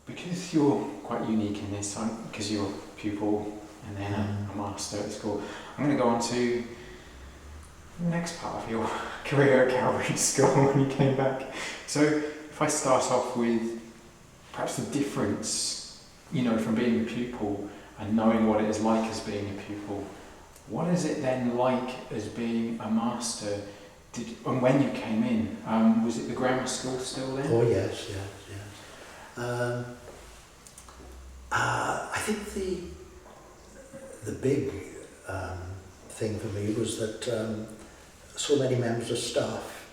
Because you're quite unique in this, because you're a pupil and then a master at school, I'm going to go on to the next part of your career at Cowbridge School when you came back. So if I start off with perhaps the difference, from being a pupil and knowing what it is like as being a pupil, what is it then like as being a master? And when you came in, was it the grammar school still then? Oh yes. I think the big thing for me was that so many members of staff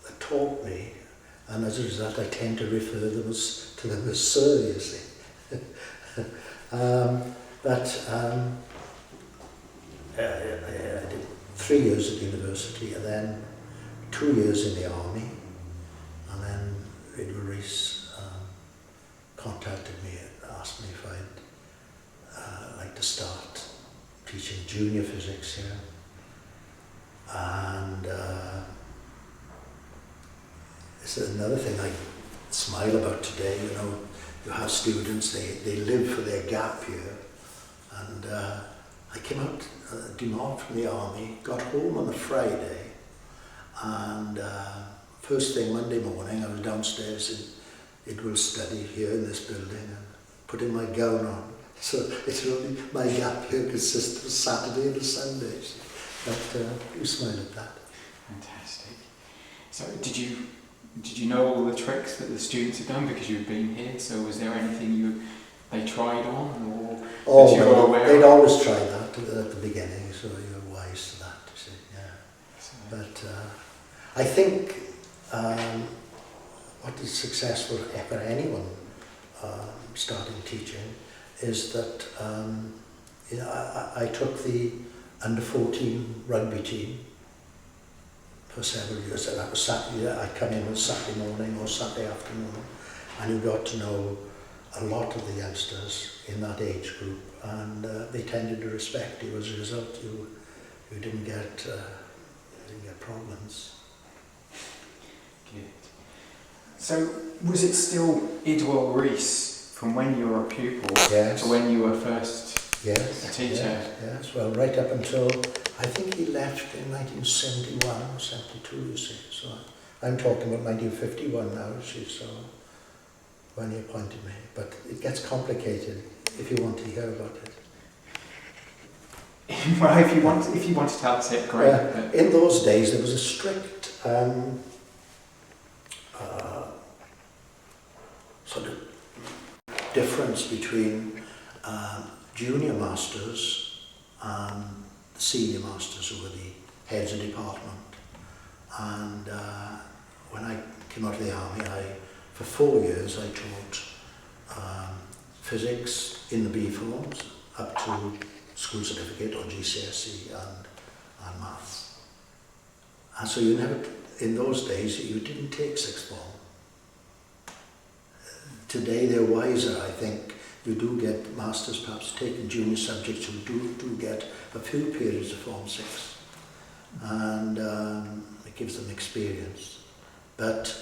that taught me, and as a result I tend to refer to them as sir, you see. I did 3 years at university and then 2 years in the army, and then Adrian contacted me and asked me if I'd like to start teaching junior physics here. And it's another thing I smile about today. You have students, they live for their gap year, and I came out demobbed from the army, got home on a Friday, and first thing Monday morning I was downstairs in Idwell's study here in this building and putting my gown on. So it's really, my gap year consists of Saturday and Sundays. But you smile at that. Fantastic. So did you know all the tricks that the students had done because you'd been here? So was there anything they tried on, or that you were aware they'd of? always try that at the beginning, so you're wise to that, you see, yeah. But I think what is successful for anyone starting teaching is that I took the under 14 rugby team for several years. So that was Saturday. I'd come in on Saturday morning or Saturday afternoon, and you got to know a lot of the youngsters in that age group, and they tended to respect you. As a result, you didn't get problems. Good. So was it still Idwell Rees from when you were a pupil to when you were first a teacher? Yes. Well, right up until, I think he left in 1971 or 72, you see. So I'm talking about 1951 now, you see, so when he appointed me. But it gets complicated if you want to hear about it. Well, if you want to tell us it, great. In those days, there was a strict sort of difference between junior masters and the senior masters, who were the heads of department. And when I came out of the army, for 4 years I taught physics in the B forms up to school certificate or GCSE and maths. And so you never, in those days, you didn't take sixth form. Today they're wiser, I think. You do get masters perhaps taking junior subjects who do get a few periods of Form 6, and it gives them experience. But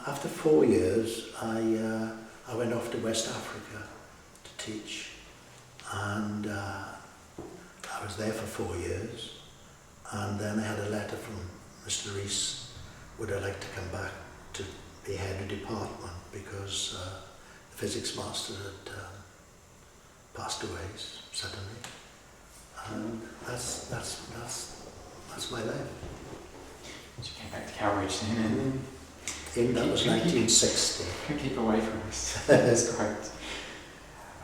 after 4 years, I went off to West Africa to teach, and I was there for 4 years, and then I had a letter from Mr. Rees, would I like to come back to be head of department, because the physics master had passed away suddenly, and that's my life. You came back to Cowbridge then, and that was 1960. Keep away from us. That's great.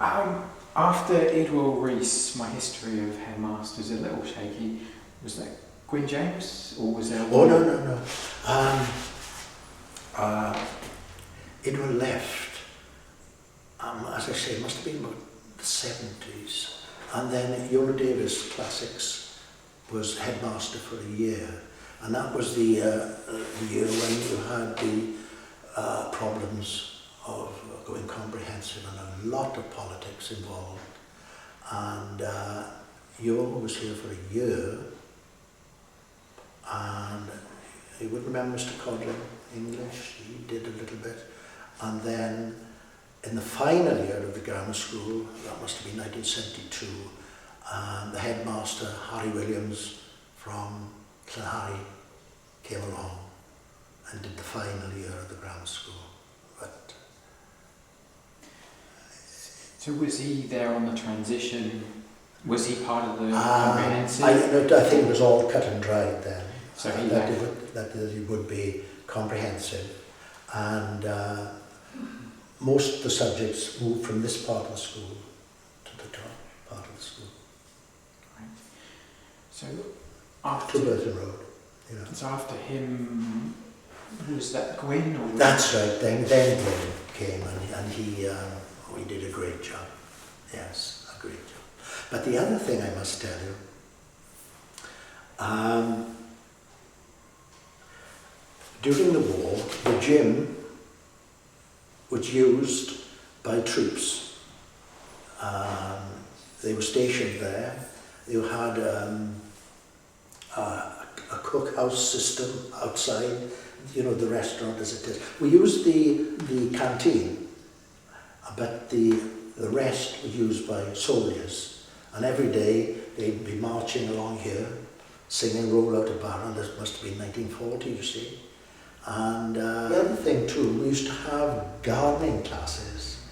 After Idwell Rees, my history of headmasters is a little shaky. Was that Gwyn James, or was there? Oh no. Idwell left. As I say, it must have been about the 70s, and then Euro Davis Classics was headmaster for a year, and that was the year when you had the problems of going comprehensive and a lot of politics involved. And Euro was here for a year, and you would remember Mr. Codlin, English, he did a little bit, and then in the final year of the grammar school, that must have been 1972, the headmaster, Harry Williams from Clonharry, came along and did the final year of the grammar school. But So was he there on the transition? Was he part of the comprehensive? I think it was all cut and dried then. So he that left. it would be comprehensive, and most of the subjects moved from this part of the school to the top part of the school. Right. So after To Burton Road. You know. So after him, was that Gwyn? Or That's right. Then Gwyn came, and he did a great job. Yes, a great job. But the other thing I must tell you, during the war, the gym was used by troops. They were stationed there. They had a cookhouse system outside, you know, the restaurant as it is. We used the canteen, but the rest was used by soldiers. And every day they'd be marching along here, singing Roll Out a Barren. This must have been 1940, you see. And the other thing too, we used to have gardening classes,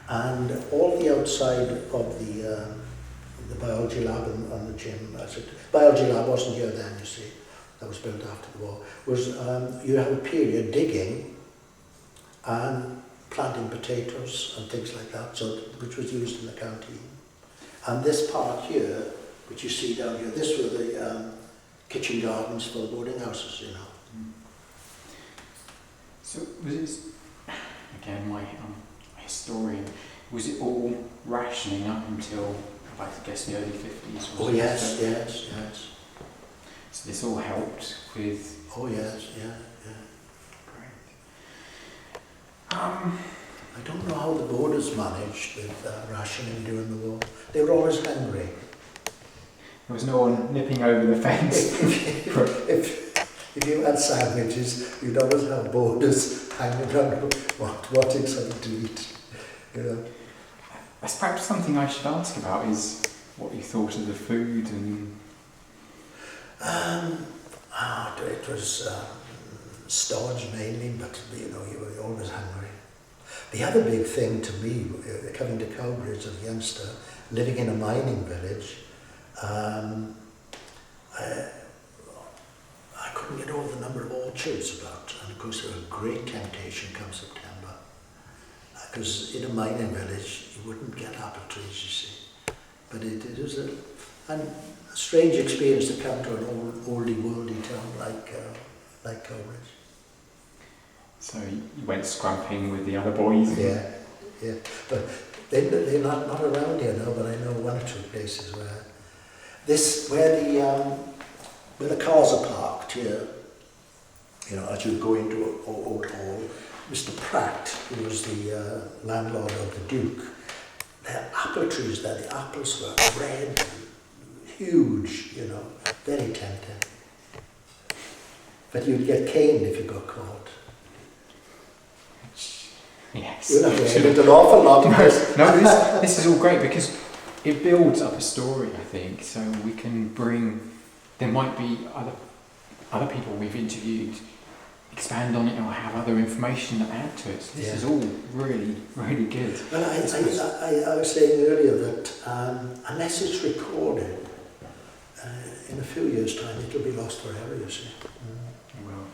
and all the outside of the biology lab and the gym, biology lab wasn't here then, you see, that was built after the war, was you have a period digging and planting potatoes and things like that, so which was used in the canteen. And this part here, which you see down here, this were the kitchen gardens for the boarding houses, you know. So was it, again, my historian, was it all rationing up until, I guess, the early 50s? Oh yes, yes, yes. So this all helped with... Oh yes, yeah, yeah. Great. I don't know how the boarders managed with rationing during the war. They were always hungry. There was no one nipping over the fence. If you had sandwiches, you'd always have boarders hanging around wanting something to eat. You know. That's perhaps something I should ask about, is what you thought of the food and... It was stodge mainly, but you know, you were always hungry. The other big thing to me, coming to Cowbridge as a youngster, living in a mining village, I couldn't get over the number of orchards about, and of course there was a great temptation come September, because in a mining village you wouldn't get apple trees, you see. But it was a strange experience to come to an oldie worldy town like Cowbridge. So you went scramping with the other boys? Yeah, yeah. But they're not around here now, but I know one or two places where the cars are parked here, you know, as you go into Old Hall. Mr. Pratt, who was the landlord of the Duke, there are apple trees there. The apples were red, huge, you know, very tempting. But you'd get caned if you got caught. Yes. You'd have to edit an awful lot of this. No, this is all great because it builds up a story, I think, so we can bring... There might be other people we've interviewed expand on it or have other information that add to it. So this is all really, really good. Well, I was saying earlier that unless it's recorded, in a few years' time, it'll be lost forever, you see. Well,